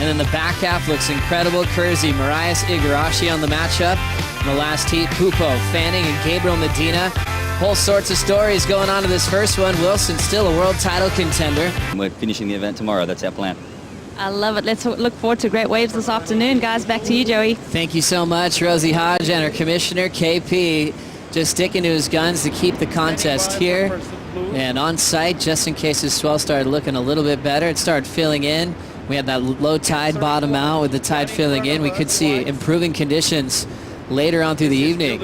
And then the back half looks incredible. Kersey, Marias, Igarashi on the matchup. In the last heat, Pupo, Fanning, and Gabriel Medina. Whole sorts of stories going on to this first one. Wilson still a world title contender. We're finishing the event tomorrow. That's our plan. I love it. Let's look forward to great waves this afternoon. Guys, back to you, Joey. Thank you so much, Rosie Hodge and our commissioner, KP, just sticking to his guns to keep the contest here. And on site, just in case his swell started looking a little bit better, it started filling in. We had that low tide bottom out. With the tide filling in, we could see improving conditions later on through the evening.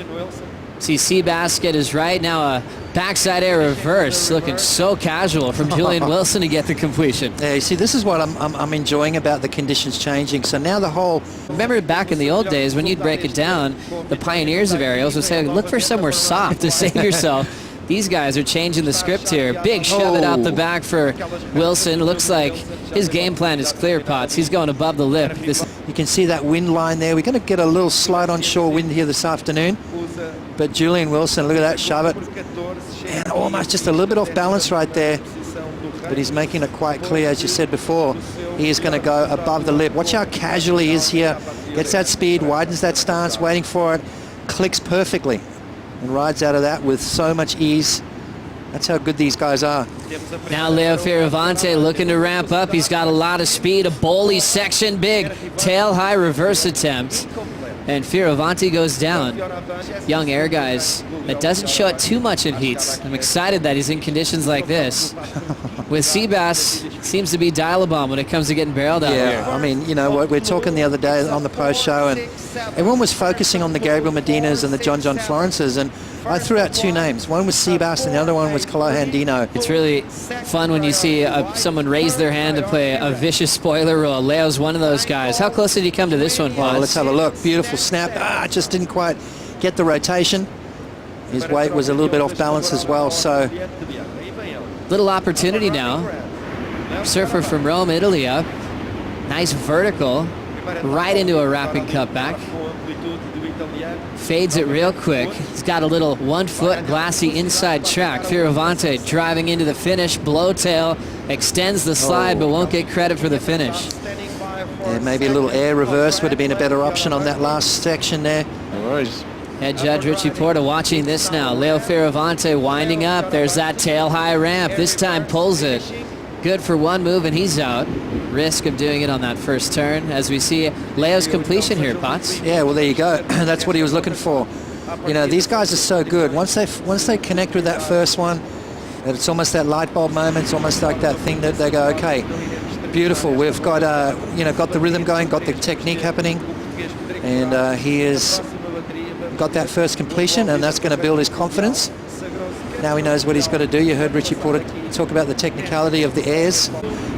See Seabass get his right. Now a backside air reverse, looking so casual from Julian Wilson to get the completion. Yeah, you see, this is what I'm enjoying about the conditions changing. So now the whole... Remember back in the old days when you'd break it down, the pioneers of aerials would say, look for somewhere soft to save yourself. These guys are changing the script here. Big shove it out the back for Wilson. Looks like his game plan is clear, Potts. He's going above the lip. You can see that wind line there. We're going to get a little slight onshore wind here this afternoon. But Julian Wilson, look at that, shove it. And almost just a little bit off balance right there. But he's making it quite clear, as you said before, he is going to go above the lip. Watch how casual he is here. Gets that speed, widens that stance, waiting for it, clicks perfectly, and rides out of that with so much ease. That's how good these guys are. Now Leo Fioravanti looking to ramp up. He's got a lot of speed, a bowly section, big tail high reverse attempt. And Fioravanti goes down. Young air guys, that doesn't show it too much in heats. I'm excited that he's in conditions like this. With Seabass, seems to be dial-a-bomb when it comes to getting barreled out here. I mean, you know, what we're talking the other day on the post-show, and everyone was focusing on the Gabriel Medinas and the John Florences, and I threw out two names. One was Seabass and the other one was Colohangino. It's really fun when you see someone raise their hand to play a vicious spoiler role. Leo's one of those guys. How close did he come to this one, Well, let's have a look. Beautiful snap. Just didn't quite get the rotation. His weight was a little bit off balance as well, so... Little opportunity now. Surfer from Rome, Italy up. Nice vertical. Right into a wrapping cutback. Fades it real quick. He's got a little 1 foot glassy inside track. Fioravanti driving into the finish. Blowtail extends the slide but won't get credit for the finish. Yeah, maybe a little air reverse would have been a better option on that last section there. No worries. Head judge Richie Porta watching this now. Leo Fioravanti winding up. There's that tail high ramp. This time pulls it. Good for one move and he's out. Risk of doing it on that first turn as we see Leo's completion here, Potts. Yeah, well, there you go. That's what he was looking for. You know, these guys are so good. Once they connect with that first one, it's almost that light bulb moment. It's almost like that thing that they go, okay, beautiful. We've got, you know, got the rhythm going, got the technique happening, and he has got that first completion, and that's going to build his confidence. Now he knows what he's got to do. You heard Richie Porter talk about the technicality of the airs,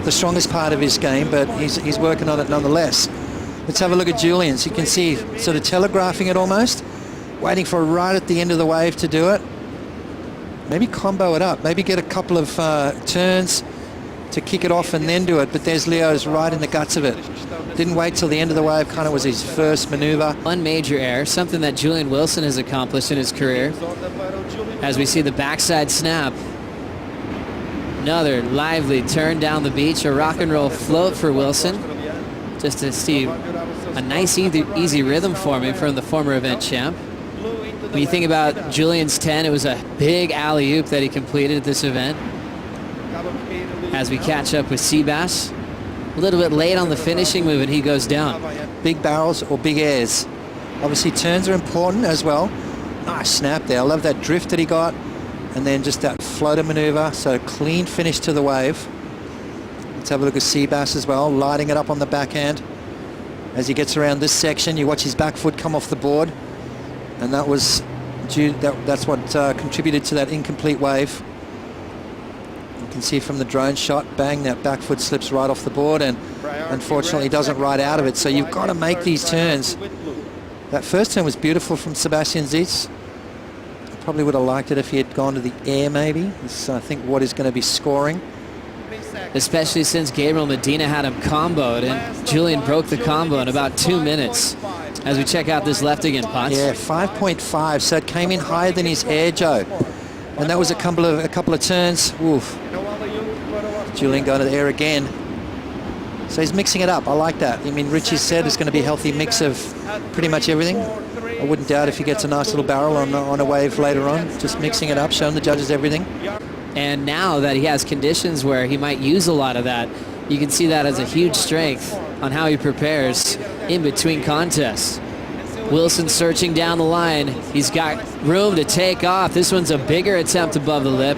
the strongest part of his game, but he's working on it nonetheless. Let's have a look at Julian's. You can see sort of telegraphing it almost, waiting for right at the end of the wave to do it. Maybe combo it up, maybe get a couple of turns to kick it off and then do it, but there's Leo's right in the guts of it. Didn't wait till the end of the wave, kind of was his first maneuver. One major air, something that Julian Wilson has accomplished in his career. As we see the backside snap. Another lively turn down the beach, a rock and roll float for Wilson. Just to see a nice easy rhythm forming from the former event champ. When you think about Julian's 10, it was a big alley-oop that he completed at this event. As we catch up with Seabass. A little bit late on the finishing move and he goes down. Big barrels or big airs. Obviously turns are important as well. Nice snap there. I love that drift that he got. And then just that floater maneuver. So clean finish to the wave. Let's have a look at Seabass as well, lighting it up on the backhand. As he gets around this section, you watch his back foot come off the board. And that was that's what contributed to that incomplete wave. You can see from the drone shot, bang, that back foot slips right off the board and unfortunately doesn't ride out of it. So you've got to make these turns. That first turn was beautiful from Sebastian Zietz. I probably would have liked it if he had gone to the air maybe. This is, I think, what is going to be scoring. Especially since Gabriel Medina had him comboed and Julian broke the combo in about 2 minutes. As we check out this left again, Potts. Yeah, 5.5, so it came in higher than his air, Joe. And that was a couple of turns. Oof. Julian going to the air again. So he's mixing it up. I like that. I mean, Richie said it's going to be a healthy mix of pretty much everything. I wouldn't doubt if he gets a nice little barrel on a wave later on. Just mixing it up, showing the judges everything. And now that he has conditions where he might use a lot of that, you can see that as a huge strength on how he prepares in between contests. Wilson searching down the line. He's got room to take off. This one's a bigger attempt above the lip.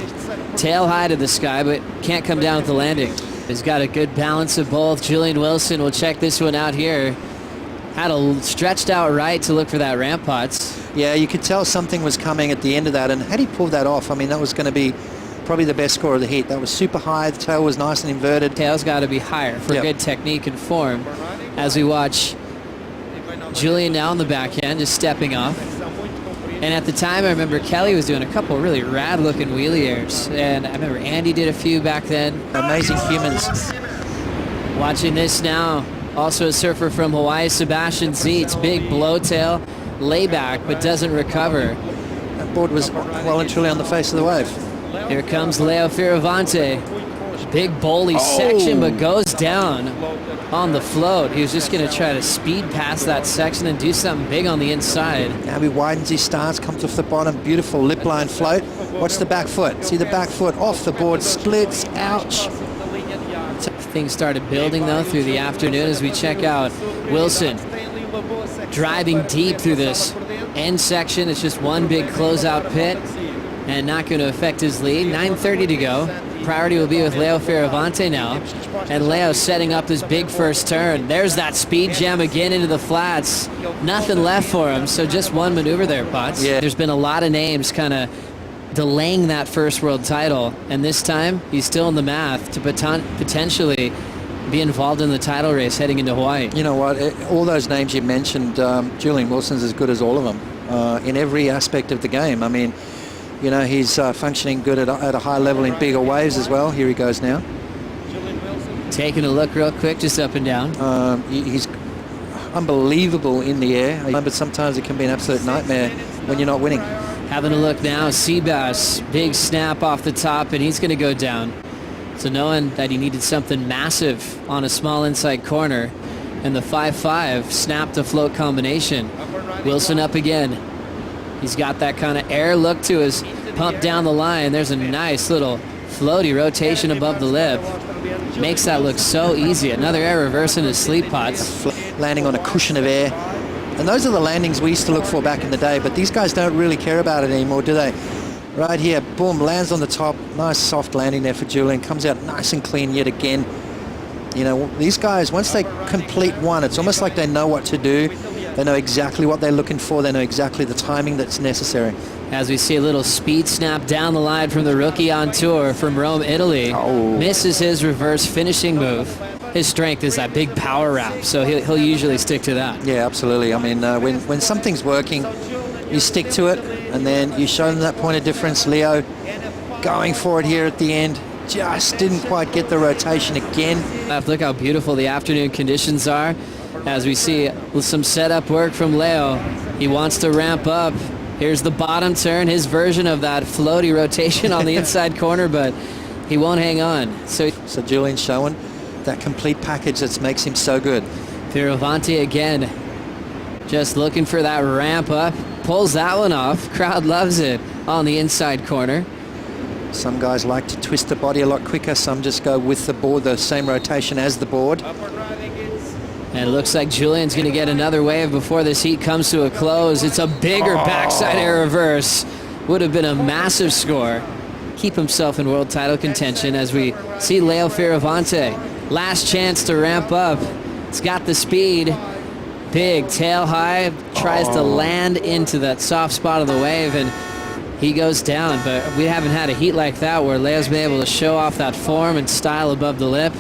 Tail high to the sky, but can't come down with the landing. He's got a good balance of both. Julian Wilson will check this one out here. Had a stretched out right to look for that ramp pots. Yeah, you could tell something was coming at the end of that, and had he pulled that off, I mean, that was going to be probably the best score of the heat. That was super high. The tail was nice and inverted. Tail's got to be higher for good technique and form. As we watch Julian now on the back end, just stepping off. And at the time, I remember Kelly was doing a couple really rad-looking wheelie airs. And I remember Andy did a few back then. Amazing humans. Watching this now, also a surfer from Hawaii, Sebastian Zietz. Big blowtail, layback, but doesn't recover. That board was well and truly on the face of the wave. Here comes Leo Fioravanti. Big bowly section, but goes down on the float. He was just going to try to speed past that section and do something big on the inside. Now he widens his stance, comes off the bottom, beautiful lip line float. Watch the back foot. See the back foot off the board, splits, ouch. Things started building though through the afternoon as we check out Wilson driving deep through this end section. It's just one big closeout pit and not going to affect his lead. 9:30 to go. Priority will be with Leo Fioravanti now. And Leo setting up this big first turn. There's that speed jam again into the flats. Nothing left for him, so just one maneuver there, Potts. Yeah. There's been a lot of names kind of delaying that first world title. And this time, he's still in the math to potentially be involved in the title race heading into Hawaii. You know what? All those names you mentioned, Julian Wilson's as good as all of them in every aspect of the game. I mean, you know, he's functioning good at a high level in bigger waves as well. Here he goes now. Taking a look real quick, just up and down. He's unbelievable in the air, but sometimes it can be an absolute nightmare when you're not winning. Having a look now, Seabass, big snap off the top, and he's going to go down. So knowing that he needed something massive on a small inside corner, and the 5-5 snap to float combination. Wilson up again. He's got that kind of air look to his pump down the line. There's a nice little floaty rotation above the lip. Makes that look so easy. Another air reverse in his sleep pots. Landing on a cushion of air. And those are the landings we used to look for back in the day, but these guys don't really care about it anymore, do they? Right here, boom, lands on the top. Nice soft landing there for Julian. Comes out nice and clean yet again. You know, these guys, once they complete one, it's almost like they know what to do. They know exactly what they're looking for. They know exactly the timing that's necessary. As we see a little speed snap down the line from the rookie on tour from Rome, Italy. Misses his reverse finishing move. His strength is that big power wrap, so he'll usually stick to that. Yeah, absolutely. I mean, when something's working, you stick to it, and then you show them that point of difference. Leo going for it here at the end. Just didn't quite get the rotation again. Look how beautiful the afternoon conditions are. As we see some setup work from Leo. He wants to ramp up. Here's the bottom turn, his version of that floaty rotation on the inside corner, but he won't hang on. So Julian's showing that complete package that makes him so good. Fioravanti again, just looking for that ramp up. Pulls that one off. Crowd loves it on the inside corner. Some guys like to twist the body a lot quicker. Some just go with the board, the same rotation as the board. And it looks like Julian's going to get another wave before this heat comes to a close. It's a bigger backside air reverse. Would have been a massive score. Keep himself in world title contention as we see Leo Fioravanti. Last chance to ramp up. It's got the speed. Big tail high. Tries to land into that soft spot of the wave, and he goes down. But we haven't had a heat like that where Leo's been able to show off that form and style above the lip.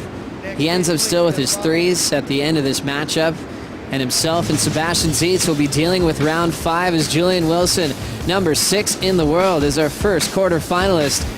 He ends up still with his threes at the end of this matchup. And himself and Sebastian Zietz will be dealing with round 5 as Julian Wilson, number 6 in the world, is our first quarterfinalist